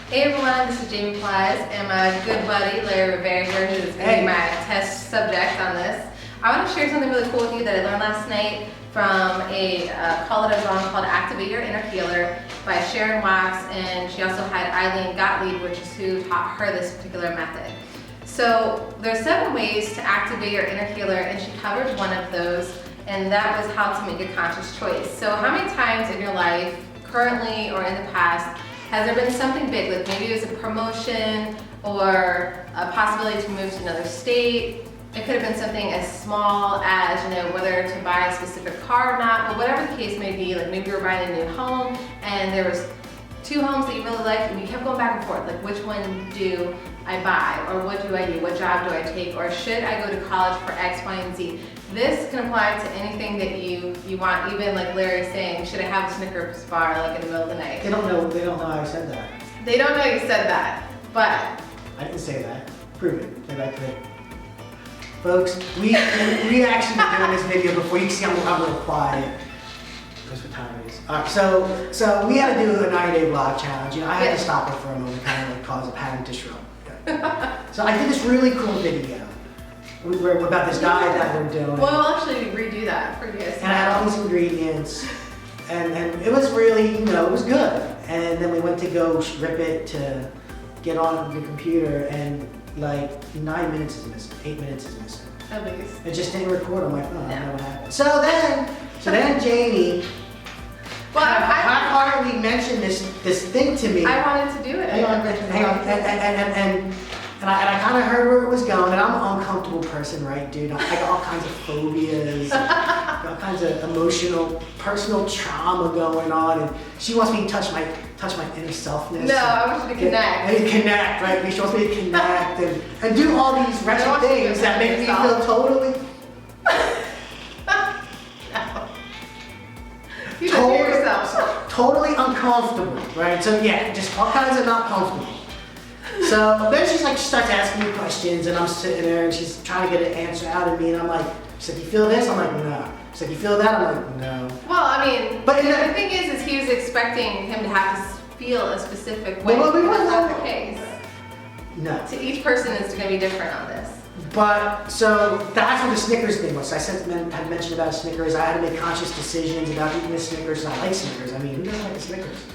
Hey everyone, this is Jamie Plies and my good buddy Larry Rivera here, who is going to be my test subject on this. I want to share something really cool with you that I learned last night from a call that I was on called Activate Your Inner Healer by Sharon Wax, and she also had Eileen Gottlieb, which is who taught her this particular method. So there's 7 ways to activate your inner healer, and she covered one of those, and that was how to make a conscious choice. So how many times in your life, currently or in the past, has there been something big, like maybe it was a promotion or a possibility to move to another state? It could have been something as small as, whether to buy a specific car or not, but whatever the case may be, like maybe you were buying a new home and there was 2 homes that you really liked and you kept going back and forth, like which one do I buy, or what do I do, what job do I take, or should I go to college for X, Y, and Z? This can apply to anything that you want, even like Larry's saying, should I have a Snickers bar like in the middle of the night? They don't know I said that. They don't know you said that, but I didn't say that. Prove it. Play back to it. Folks, we actually been doing this video before. You can see I'm a little quiet. That's what time it is. Alright, so we had to do a 90-day vlog challenge. I had to stop it for a moment, kind of like cause a pattern disrupt. So I did this really cool video. We're about this guy that we're doing. Well, we'll actually redo that for you guys. And I had all these ingredients, and it was really, it was good. And then we went to go rip it to get on the computer, and like 9 minutes is missing, 8 minutes is missing. At least. It just didn't record on my phone. I don't know what happened. So then Jamie half-heartedly mentioned this thing to me. I wanted to do it. Hang on. And I kind of heard where it was going, and I'm an uncomfortable person, right, dude? I got all kinds of phobias, all kinds of emotional, personal trauma going on, and she wants me to touch my inner selfness. No, I want you to connect. And connect, right? She wants me to connect and do all these wretched things that make me feel totally... You just hear yourself. Totally uncomfortable, right? So yeah, just all kinds of not comfortable. So then she starts asking me questions, and I'm sitting there, and she's trying to get an answer out of me, and I'm like, she's like, you feel this? I'm like, no. She's like, you feel that? I'm like, no. Well, I mean, but the thing is he was expecting him to have to feel a specific way. Well, that's not the case. No. So each person is going to be different on this. But, so that's what the Snickers thing was. I had mentioned about Snickers. I had to make conscious decisions about eating the Snickers, and I like Snickers. I mean, who doesn't like the Snickers?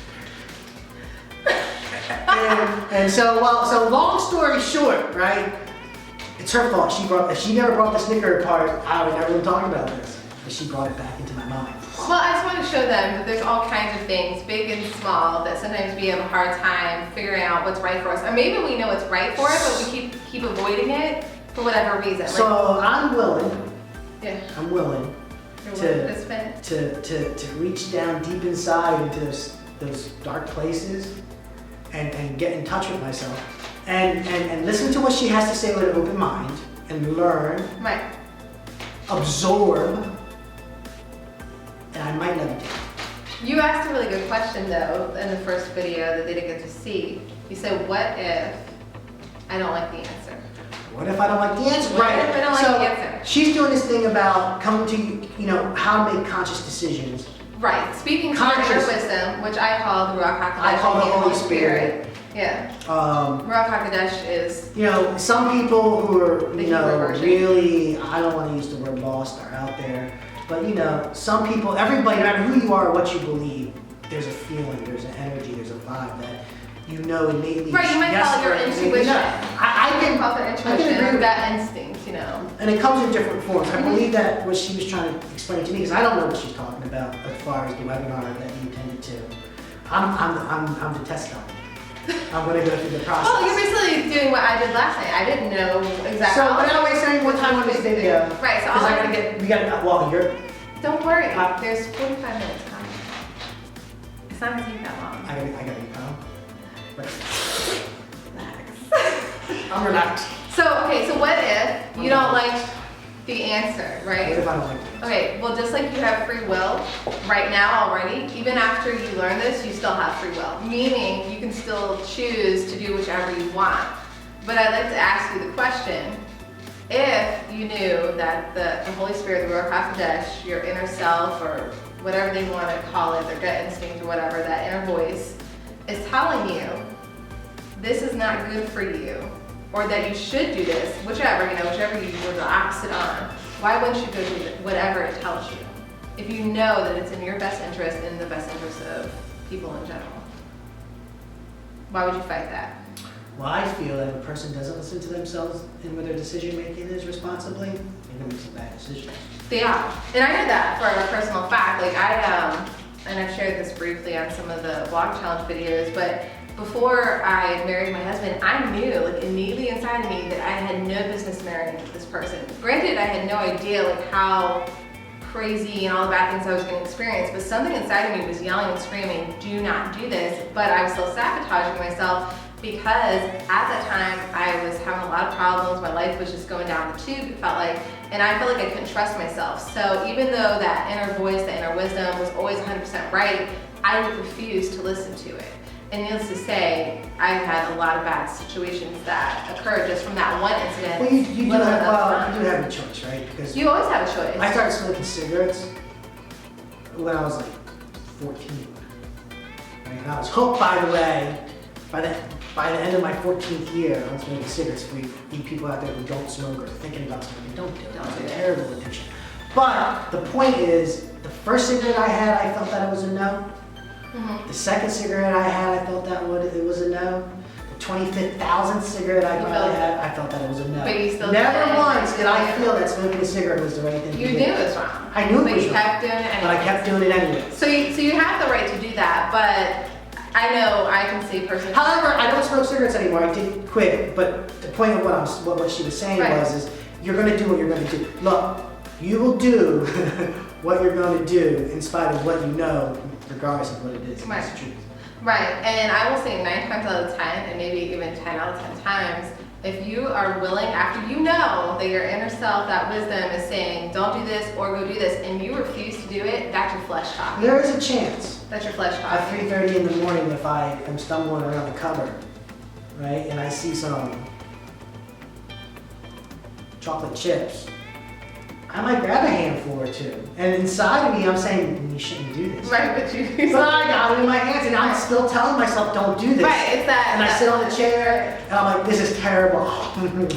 and so long story short, right? It's her fault. If she never brought the Snicker apart, I would never been talking about this. But she brought it back into my mind. Well, I just want to show them that there's all kinds of things, big and small, that sometimes we have a hard time figuring out what's right for us. Or maybe we know what's right for us, but we keep avoiding it for whatever reason. So I'm willing. Yeah. I'm willing to reach down deep inside into those dark places and get in touch with myself and listen to what she has to say with an open mind and learn, right, absorb, and I might levitate. You asked a really good question though in the first video that they didn't get to see. You said, what if I don't like the answer? What if I don't like the answer? What if I don't like the answer? She's doing this thing about coming to, how to make conscious decisions. Right, speaking to your inner wisdom, which I call the Ruach HaKodesh. I call the Holy Spirit. Yeah. Ruach HaKodesh is... some people who are, really, I don't want to use the word lost, are out there. But, some people, everybody, no matter who you are or what you believe, there's a feeling, there's an energy, there's a vibe that innately. Right, you might call it your intuition. I can call it intuition, that instinct, And it comes in different forms. I believe that what she was trying to explain to me, because I don't know what she's talking about as far as the webinar that you intended to. I'm the test dummy. I'm going to go through the process. Well, you're basically doing what I did last night. I didn't know exactly. So, but anyway, saying what time on this video. Right, so you're... Don't worry, there's 45 minutes coming. It's not going to take that long. I got you, pal. Relax. I'm relaxed. So what if you don't like the answer, right? What if I don't like it? Okay, well, just like you have free will right now already, even after you learn this, you still have free will. Meaning you can still choose to do whichever you want. But I'd like to ask you the question, if you knew that the Holy Spirit, the Ruach HaKodesh, your inner self, or whatever they want to call it, their gut instinct or whatever, that inner voice, is telling you this is not good for you, or that you should do this, whichever you were the opposite on, why wouldn't you go do whatever it tells you? If you know that it's in your best interest and in the best interest of people in general. Why would you fight that? Well, I feel that if a person doesn't listen to themselves and what their decision making is responsibly, they're gonna make some bad decisions. They are. And I know that for a personal fact. Like and I've shared this briefly on some of the blog challenge videos, but before I married my husband, I knew like immediately inside of me that I had no business marrying this person. Granted, I had no idea like how crazy and all the bad things I was going to experience, but something inside of me was yelling and screaming, do not do this. But I was still sabotaging myself because at that time I was having a lot of problems. My life was just going down the tube, it felt like, and I felt like I couldn't trust myself. So even though that inner voice, the inner wisdom was always 100% right, I refused to listen to it. And needless to say, I've had a lot of bad situations that occurred just from that one incident. Well, you do have a choice, right? Because you always have a choice. I started smoking cigarettes when I was like 14. Right? And I was hooked, by the way. By the end of my 14th year, I was smoking cigarettes. For you people out there who don't smoke or are thinking about smoking, don't do it. It's a terrible addiction. But the point is, the first cigarette I had, I felt that it was a no. Mm-hmm. The second cigarette I had, I felt that it was a no. The 25,000th cigarette I probably had, I felt that it was a no. But you still never once did I feel that smoking a cigarette was the right thing to do. You knew it was wrong. I knew it was wrong. But you kept doing it anyway. But I kept doing it anyway. So you have the right to do that, but I know I can see personally. However, I don't smoke cigarettes anymore. I did quit. But the point of what she was saying was you're going to do what you're going to do. Look, you will do what you're going to do in spite of what you know, regardless of what it is. Right. It's the truth. Right, and I will say 9 times out of 10, and maybe even 10 out of 10 times, if you are willing, after you know that your inner self, that wisdom is saying, don't do this or go do this, and you refuse to do it, that's your flesh talking. There is a chance. That's your flesh At talking. 3:30 in the morning, if I am stumbling around the cupboard, right, and I see some chocolate chips, I might grab a handful or two. And inside of me, I'm saying, you shouldn't do this. Right, but you But I got it in my hands, and I'm still telling myself, don't do this. Right, it's that. And I sit on the chair, and I'm like, this is terrible.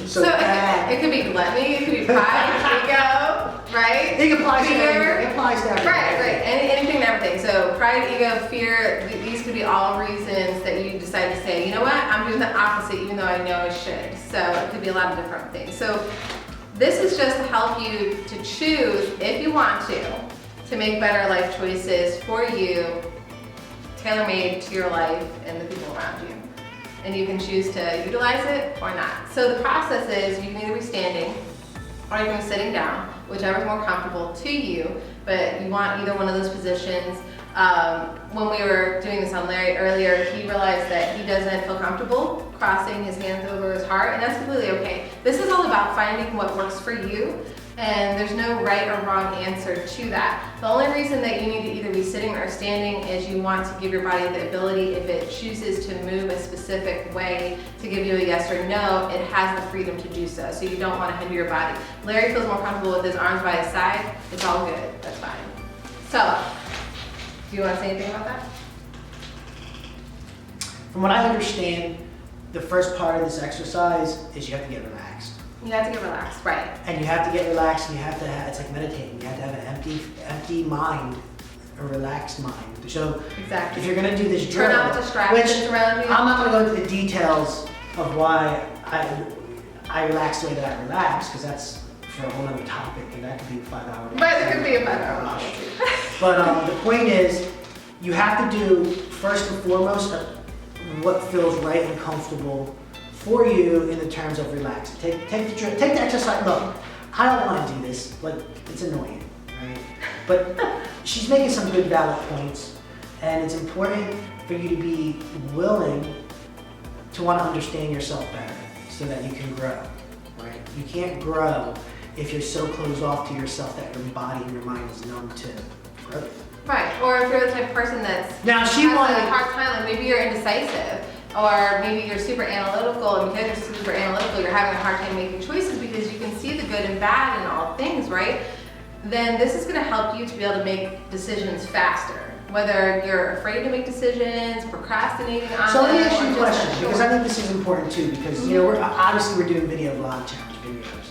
so bad. It could be gluttony, it could be pride, ego, right? It applies to fear. everything. It applies to everything. Right. Anything and everything. So pride, ego, fear, these could be all reasons that you decide to say, you know what, I'm doing the opposite even though I know I should. So it could be a lot of different things. So this is just to help you to choose, if you want to make better life choices for you, tailor-made to your life and the people around you. And you can choose to utilize it or not. So the process is you can either be standing or you can be sitting down, whichever is more comfortable to you, but you want either one of those positions. When we were doing this on Larry earlier, he realized that he doesn't feel comfortable crossing his hands over his heart, and that's completely okay. This is all about finding what works for you, and there's no right or wrong answer to that. The only reason that you need to either be sitting or standing is you want to give your body the ability, if it chooses to move a specific way to give you a yes or no, it has the freedom to do so. So you don't want to hinder your body. Larry feels more comfortable with his arms by his side. It's all good. That's fine. So, do you want to say anything about that? From what I understand, the first part of this exercise is you have to get relaxed. You have to get relaxed, right? And you have to get relaxed, and you have to have, it's like meditating. You have to have an empty mind, a relaxed mind. So Exactly. if you're gonna do this Turn drill, off distractions around you. I'm not gonna go into the details of why I relax the way that I relax, because that's for a whole other topic, and that could be 5 hours. Right, it could be a 5 hour. But the point is, you have to do, first and foremost, what feels right and comfortable for you in the terms of relaxing. Take the exercise. Look, I don't want to do this. Like, it's annoying, right? But she's making some good valid points, and it's important for you to be willing to want to understand yourself better so that you can grow, right? You can't grow if you're so closed off to yourself that your body and your mind is numb to growth. Right, or if you're the type of person that's Now she has wanted a hard time, like maybe you're indecisive, or maybe you're super analytical, and because you're super analytical, you're having a hard time making choices because you can see the good and bad in all things, right? Then this is going to help you to be able to make decisions faster. whether you're afraid to make decisions, procrastinating on So let me them, ask you or a just question, unsure. because I think this is important too, because obviously we're doing video vlog challenge videos.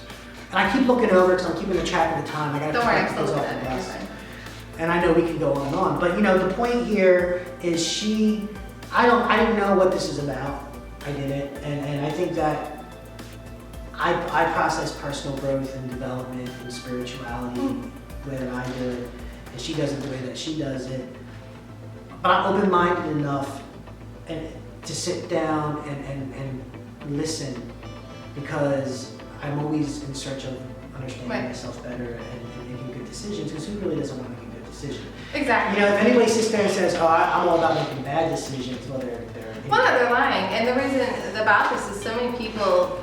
And I keep looking over because I'm keeping a track of the time. I gotta Don't worry, I'm track still things looking off the at it. bus. You're fine. And I know we can go on and on, but the point here is I didn't know what this is about. I didn't, and I think that I process personal growth and development and spirituality the way that I do it, and she does it the way that she does it. But I'm open-minded enough to sit down and listen, because I'm always in search of understanding Right. myself better and making good decisions, because who really doesn't want to make a good decision? Exactly. If anybody sits there and says, oh, I'm all about making bad decisions, well, they're Well, no, they're lying. And the reason about this is so many people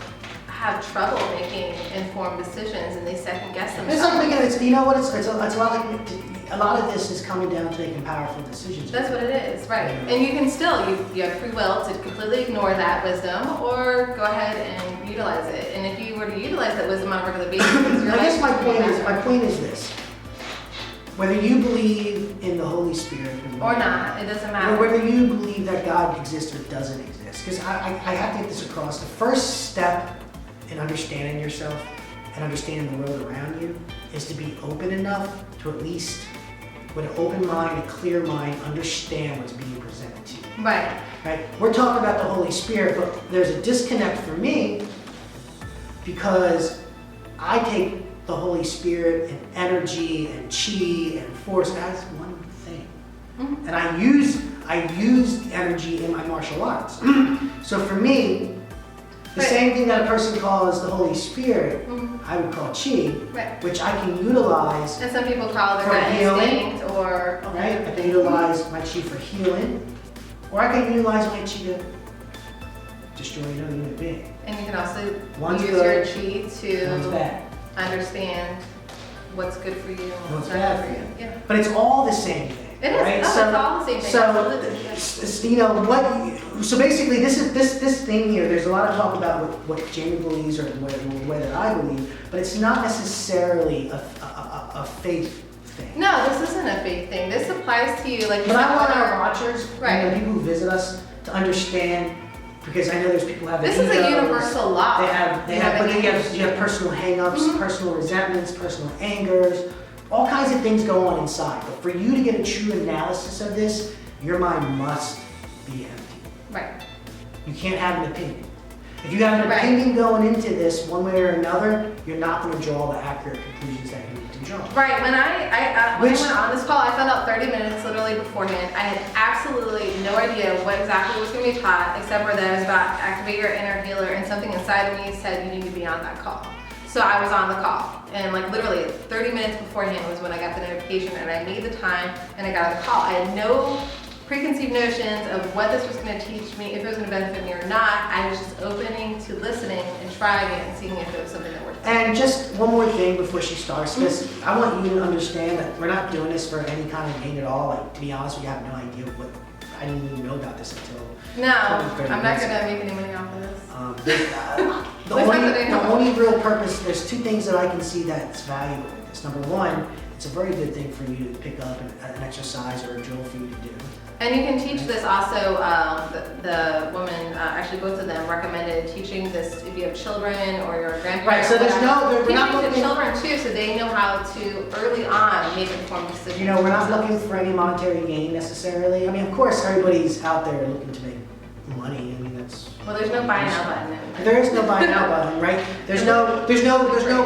have trouble making informed decisions, and they second guess It's themselves. like, again, it's a lot like, a lot of this is coming down to making powerful decisions. That's what it is, right? And you can still, you have free will to completely ignore that wisdom, or go ahead and utilize it. And if you were to utilize that wisdom on a regular basis, your I guess life would be better. my point is this. Whether you believe in the Holy Spirit Or not, it doesn't or matter. whether you believe that God exists or doesn't exist, because I have to get this across. The first step in understanding yourself and understanding the world around you is to be open enough to, at least with an open mind, a clear mind, understand what's being presented to you. Right. Right? We're talking about the Holy Spirit, but there's a disconnect for me, because I take the Holy Spirit and energy and chi and force as one thing. Mhm. And I use energy in my martial arts. So for me, the Right. same thing that a person calls the Holy Spirit, Mhm. I would call chi, Right. which I can utilize, And some people call it For their healing. instinct, or right? I can utilize my chi for healing, or I can utilize my chi to destroy another human being. and you can also One's use good, your chi One's to bad. understand what's good for you and What's what's not bad good for for you. you. Yeah. But it's all the same thing. It is. Right? No, it's all the same thing. Absolutely. So basically, this thing here. There's a lot of talk about what Jamie believes or the way that I believe, but it's not necessarily a faith thing. No, this isn't a faith thing. This applies to you, like you But I said, want our whether- watchers, Right. and the people who visit us, to understand, because I know there's people who have This is a egos, universal law. They have, You know but what I then mean? you have personal hang-ups, Mhm. personal resentments, personal angers, all kinds of things go on inside. But for you to get a true analysis of this, your mind must be empty. Right. You can't have an opinion. If you have an Right. opinion going into this one way or another, you're not going to draw the accurate conclusions that you need to draw. Right. When I Which- went on this call, I found out 30 minutes literally beforehand. I had absolutely no idea what exactly was going to be taught, except for that it was about activate your inner healer, and something inside of me said you need to be on that call. So I was on the call, and like literally 30 minutes beforehand was when I got the notification, and I made the time, and I got on the call. I had no preconceived notions of what this was going to teach me, if it was going to benefit me or not. I was just opening to listening and trying it and seeing if it was something that worked. And just one more thing before she starts this, I want you to understand that we're not doing this for any kind of gain at all. Like, to be honest, we have no idea what, I didn't even know about this until No, I'm 30 not minutes going to make any money off of this. The Let's not only, that I the know. only real purpose, there's two things that I can see that's valuable in this. Number one, it's a very good thing for you to pick up an exercise or a drill for you to do. And you can teach this also, the woman, actually both of them recommended teaching this if you have children or you're a grandparent. Right, so there's no- we're not Teaching the looking- children too, so they know how to early on make informed decisions. You know, we're not looking for any monetary gain necessarily. I mean, of course, everybody's out there looking to make money. I mean, that's. Well, there's no buy now button. There is no buy now button, right? There's no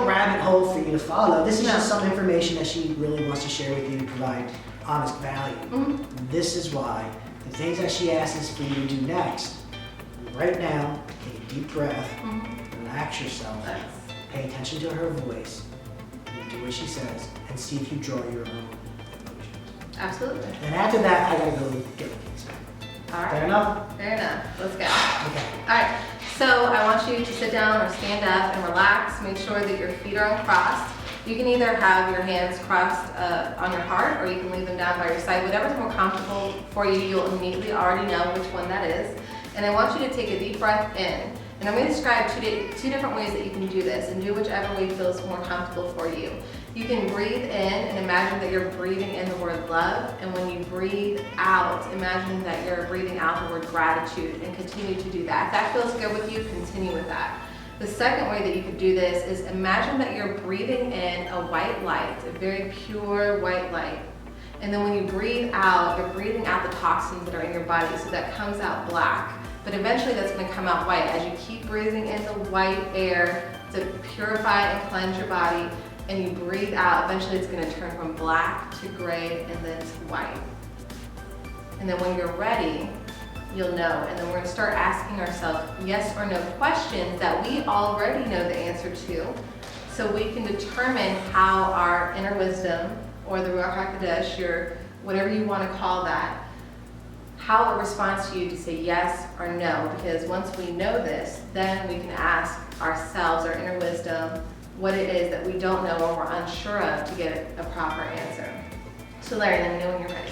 rabbit hole for you to follow. This is No. just some information that she really wants to share with you to provide honest value. Mhm. This is why the things that she asks for you to do next, right now, take a deep breath, Mhm. relax yourself, That's- pay attention to her voice, and do what she says, and see if you draw your own conclusions. Absolutely. And after that, I gotta go get the kids. All Fair right. enough? Fair enough. Let's go. Okay. All right. So I want you to sit down or stand up and relax. Make sure that your feet are uncrossed. You can either have your hands crossed on your heart, or you can leave them down by your side. Whatever's more comfortable for you, you'll immediately already know which one that is. And I want you to take a deep breath in. And I'm going to describe two different ways that you can do this, and do whichever way feels more comfortable for you. You can breathe in and imagine that you're breathing in the word love, and when you breathe out, imagine that you're breathing out the word gratitude, and continue to do that. If that feels good with you, continue with that. The second way that you could do this is imagine that you're breathing in a white light, a very pure white light. And then when you breathe out, you're breathing out the toxins that are in your body, so that comes out black. But eventually that's going to come out white as you keep breathing in the white air to purify and cleanse your body, and you breathe out. Eventually it's going to turn from black to gray and then to white. And then when you're ready, you'll know. And then we're going to start asking ourselves yes or no questions that we already know the answer to, so we can determine how our inner wisdom, or the Ruach HaKodesh, or whatever you want to call that, how it responds to you to say yes or no. Because once we know this, then we can ask ourselves, our inner wisdom, what it is that we don't know or we're unsure of to get a proper answer. So Larry, let me know when you're ready.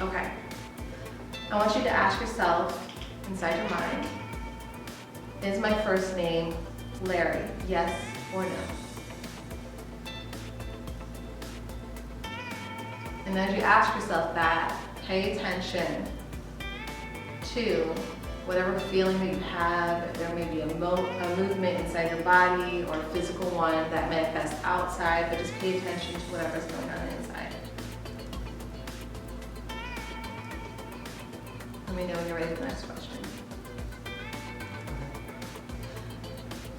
Okay. I want you to ask yourself inside your mind, is my first name Larry? Yes or no? And as you ask yourself that, pay attention to whatever feeling that you have. If there may be a movement inside your body, or a physical one that manifests outside, but just pay attention to whatever's going on inside. Let me know when you're ready for the next question.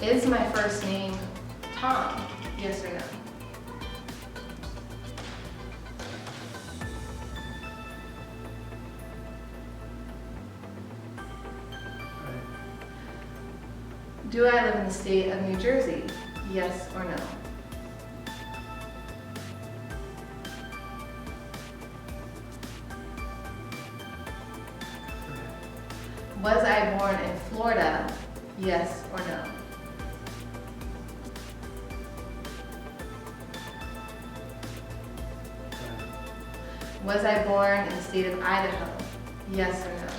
Is my first name Tom? Yes or no? Do I live in the state of New Jersey? Yes or no? Was I born in Florida? Yes or no? Was I born in the state of Idaho? Yes or no?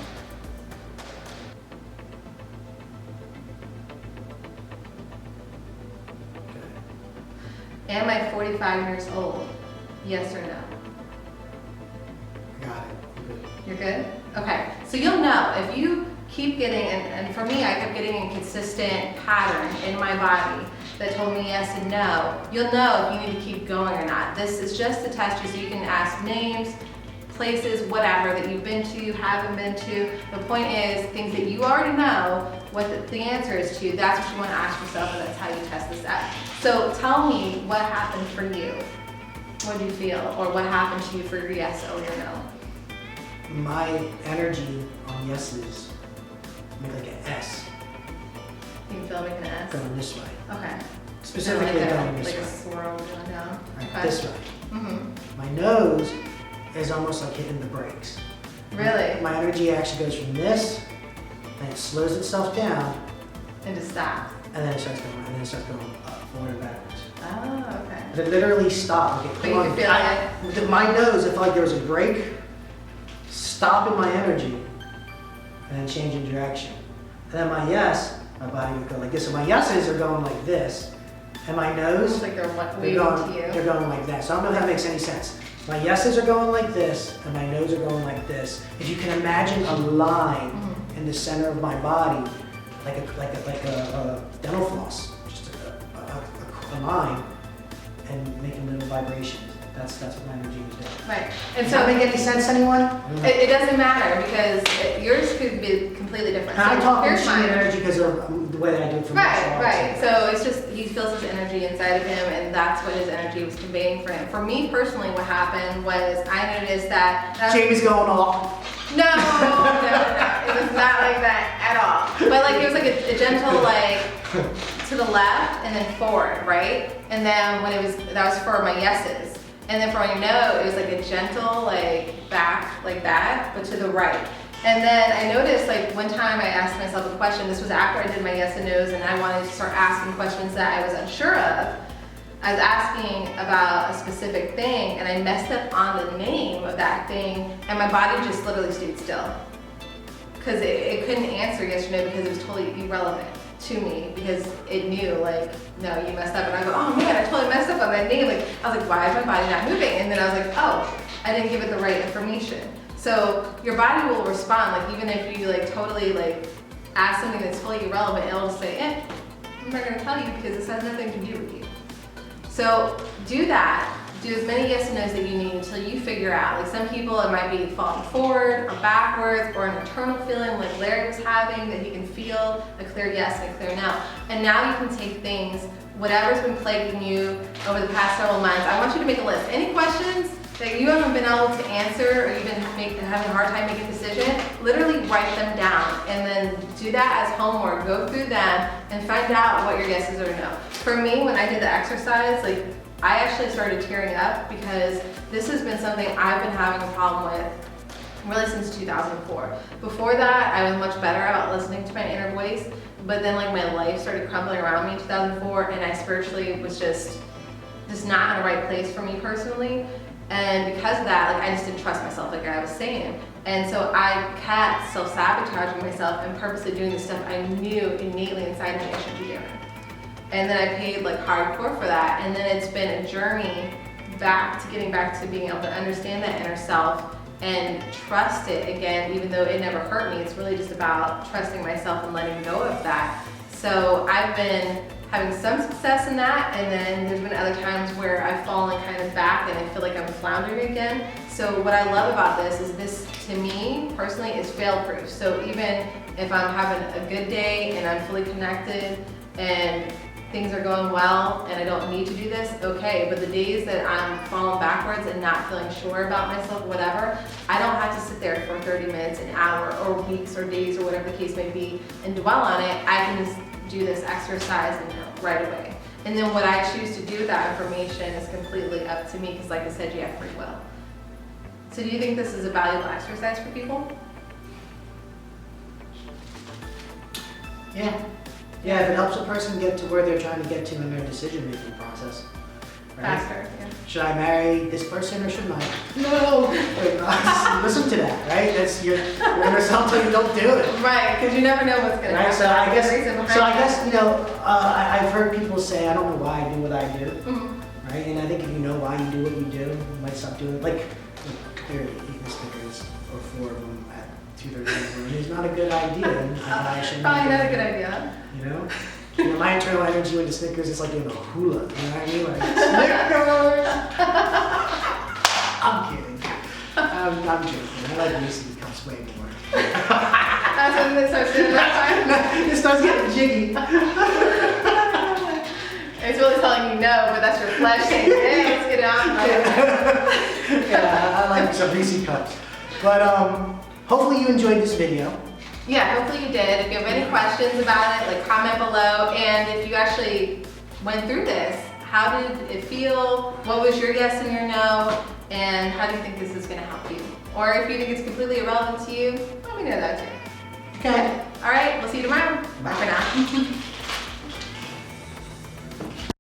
Am I 45 years old? Yes or no? Got it. Good. You're good? Okay, so you'll know if you keep getting, and for me, I kept getting a consistent pattern in my body that told me yes and no. You'll know if you need to keep going or not. This is just to test you, so you can ask names, places, whatever that you've been to, haven't been to. The point is, things that you already know what the answer is to, that's what you want to ask yourself, and that's how you test this out. So tell me what happened for you. What do you feel? Or what happened to you for your yes or your no? My energy on yeses make like an S You can feel making an S? going this way. Okay. Specifically like going a, this like way. a swirl going down? Right, Okay. this way. Mm-hmm. My nose is almost like hitting the brakes. Really? My energy actually goes from this, and it slows itself down, And just stop. and then it starts going up, forward and backwards. Oh, okay. But it literally stopped. Like But you could feel with my nose, it felt like there was a break, stopping my energy, and then changing direction. And then my yes, my body would go like this. So my yeses are going like this, and my nose, It's like they're they're waving going, to you. they're going like that. So I don't know if that makes any sense. My yeses are going like this, and my nose are going like this. If you can imagine a line Mhm. in the center of my body, like a dental floss, just a line, and making little vibrations. That's what my energy was doing. Right. And Does that so make any sense, anyone? it doesn't matter, because yours could be completely different. I'm So talking here's sheet mine. energy because of the way that I do it for martial Right, arts. right. So it's just, he feels his energy inside of him, and that's what his energy was conveying for him. For me personally, what happened was I noticed that. Jamie's going off. No, it was not like that at all. But like, it was like a gentle, like, to the left and then forward, right? And then when that was for my yeses. And then for my no, it was like a gentle, like, back like that, but to the right. And then I noticed, like, one time I asked myself a question. This was after I did my yes and no's, and I wanted to start asking questions that I was unsure of. I was asking about a specific thing, and I messed up on the name of that thing, and my body just literally stayed still. Because it couldn't answer yes or no because it was totally irrelevant to me, because it knew, like, no, you messed up. And I go, oh man, I totally messed up on that name. Like, I was like, why is my body not moving? And then I was like, oh, I didn't give it the right information. So your body will respond, like, even if you like totally like ask something that's totally irrelevant, it'll just say, I'm not gonna tell you because this has nothing to do with you. So do that. Do as many yes and no's that you need until you figure out. Like, some people, it might be falling forward or backwards, or an internal feeling like Larry was having, that he can feel a clear yes and a clear no. And now you can take things, whatever's been plaguing you over the past several months. I want you to make a list. Any questions that you haven't been able to answer, or you've been having a hard time making a decision, literally write them down and then do that as homework. Go through them and find out what your yeses or no. For me, when I did the exercise, like, I actually started tearing up because this has been something I've been having a problem with really since 2004. Before that, I was much better about listening to my inner voice, but then like my life started crumbling around me in 2004, and I spiritually was just not in the right place for me personally. And because of that, like, I just didn't trust myself, like I was saying. And so I kept self-sabotaging myself and purposely doing the stuff I knew innately inside me I should be doing. And then I paid like hardcore for that. And then it's been a journey back to getting back to being able to understand that inner self and trust it again, even though it never hurt me. It's really just about trusting myself and letting go of that. So I've been having some success in that, and then there's been other times where I've fallen kind of back and I feel like I'm floundering again. So what I love about this is this, to me personally, is fail-proof. So even if I'm having a good day and I'm fully connected and things are going well and I don't need to do this, okay, but the days that I'm falling backwards and not feeling sure about myself, whatever, I don't have to sit there for 30 minutes, an hour, or weeks, or days, or whatever the case may be, and dwell on it. I can just do this exercise and know right away. And then what I choose to do with that information is completely up to me, because like I said, you have free will. So do you think this is a valuable exercise for people? Yeah. Yeah, if it helps a person get to where they're trying to get to in their decision-making process. Right? Faster, yeah. Should I marry this person or shouldn't I? No! Listen to that, right? That's your inner self till you don't do it. Right, because you never know what's going to Right, happen. so I There's a reason behind guess, it. you know, I've heard people say, I don't know why I do what I do, Mhm. right? And I think if you know why you do what you do, you might stop doing it. Like, clearly, eating Snickers or 4 of them at 2:30 in the morning is not a good idea. And I shouldn't Probably be not a doing good it. idea. You know? You know, my internal energy into Snickers is like doing a hula. You know what I mean? Like, Snickers! I'm kidding. I'm joking. I like Reese's Cups way more. That's when it starts doing that It starts getting jiggy. time. It's really telling you no, but that's your flesh saying, hey, let's get it on. Yeah, I like some Reese's Cups. But hopefully you enjoyed this video. Yeah, hopefully you did. If you have any questions about it, like, comment below. And if you actually went through this, how did it feel? What was your yes and your no? And how do you think this is going to help you? Or if you think it's completely irrelevant to you,